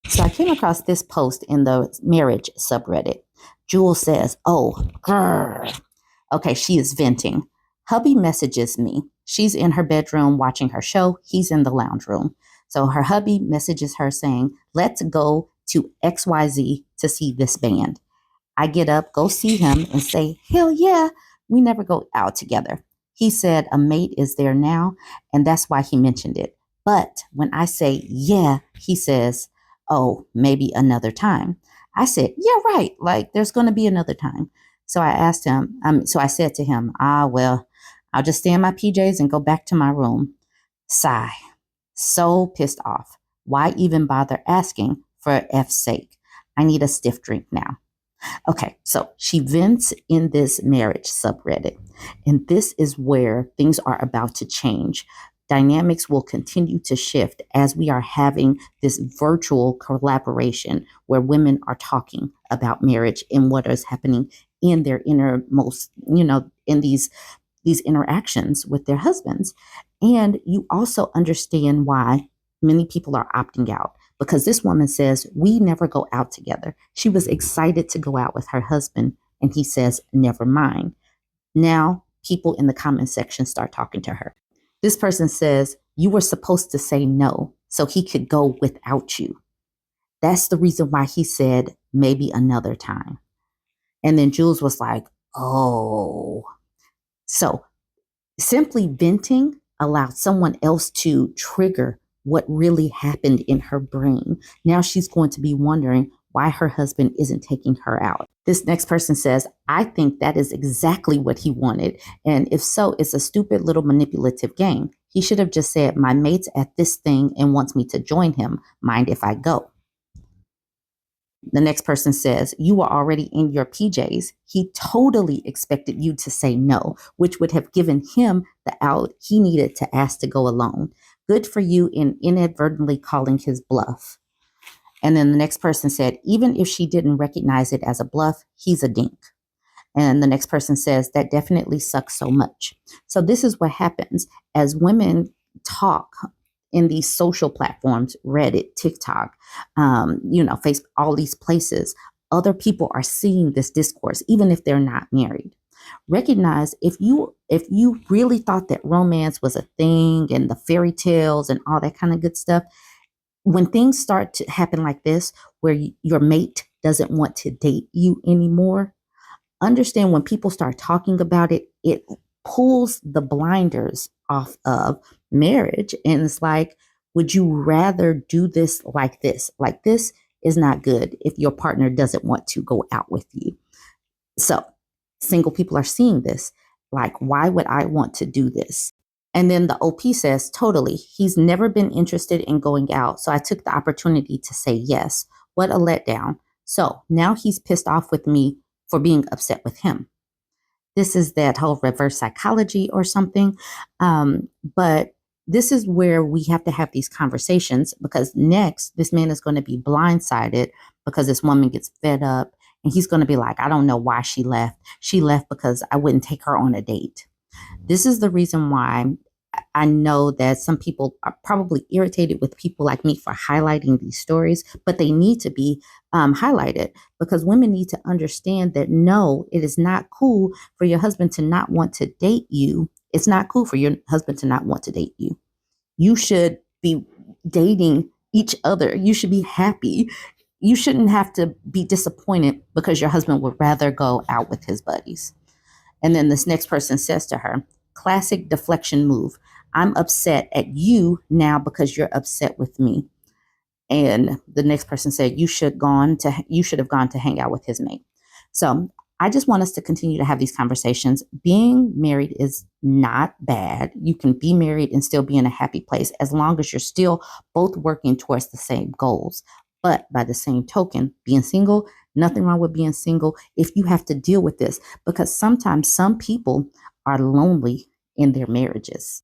So I came across this post in the Marriage Subreddit. Jewel says, "Oh, grr." Okay, she is venting. Hubby messages me. She's in her bedroom watching her show. He's in the lounge room. So her hubby messages her saying, "Let's go to XYZ to see this band." I get up, go see him, and say, "Hell yeah, we never go out together." He said a mate is there now, and that's why he mentioned it. But when I say, "Yeah," he says, "Oh, maybe another time." I said, "Yeah, right. Like, there's going to be another time." So I said to him, well, I'll just stay in my PJs and go back to my room. Sigh. So pissed off. Why even bother asking for F's sake? I need a stiff drink now. Okay, so she vents in this marriage subreddit, and this is where things are about to change. Dynamics will continue to shift as we are having this virtual collaboration where women are talking about marriage and what is happening in their innermost, in these interactions with their husbands. And you also understand why many people are opting out because this woman says, "We never go out together." She was excited to go out with her husband, and he says, "Never mind." Now, people in the comment section start talking to her. This person says, "You were supposed to say no so he could go without you. That's the reason why he said maybe another time." And then Jules was like, "Oh." So simply venting allowed someone else to trigger what really happened in her brain. Now she's going to be wondering why her husband isn't taking her out. This next person says, "I think that is exactly what he wanted. And if so, it's a stupid little manipulative game. He should have just said, 'My mate's at this thing and wants me to join him. Mind if I go?'" The next person says, "You were already in your PJs. He totally expected you to say no, which would have given him the out he needed to ask to go alone. Good for you in inadvertently calling his bluff." And then the next person said, "Even if she didn't recognize it as a bluff, he's a dink." And the next person says, "That definitely sucks so much." So this is what happens as women talk in these social platforms, Reddit, TikTok, Facebook, all these places. Other people are seeing this discourse, even if they're not married. Recognize if you really thought that romance was a thing and the fairy tales and all that kind of good stuff, when things start to happen like this, where your mate doesn't want to date you anymore, understand when people start talking about it, it pulls the blinders off of marriage. And it's like, would you rather do this like this? Like, this is not good if your partner doesn't want to go out with you. So, single people are seeing this. Like, why would I want to do this? And then the OP says, "Totally. He's never been interested in going out. So I took the opportunity to say yes. What a letdown. So now he's pissed off with me for being upset with him." This is that whole reverse psychology or something. But this is where we have to have these conversations because next, this man is going to be blindsided because this woman gets fed up and he's going to be like, "I don't know why she left. She left because I wouldn't take her on a date." This is the reason why I know that some people are probably irritated with people like me for highlighting these stories, but they need to be highlighted because women need to understand that no, it is not cool for your husband to not want to date you. It's not cool for your husband to not want to date you. You should be dating each other. You should be happy. You shouldn't have to be disappointed because your husband would rather go out with his buddies. And then this next person says to her, "Classic deflection move. I'm upset at you now because you're upset with me." And the next person said, you should have gone to hang out with his mate." So I just want us to continue to have these conversations. Being married is not bad. You can be married and still be in a happy place as long as you're still both working towards the same goals. But by the same token, being single, nothing wrong with being single if you have to deal with this, because sometimes some people are lonely in their marriages.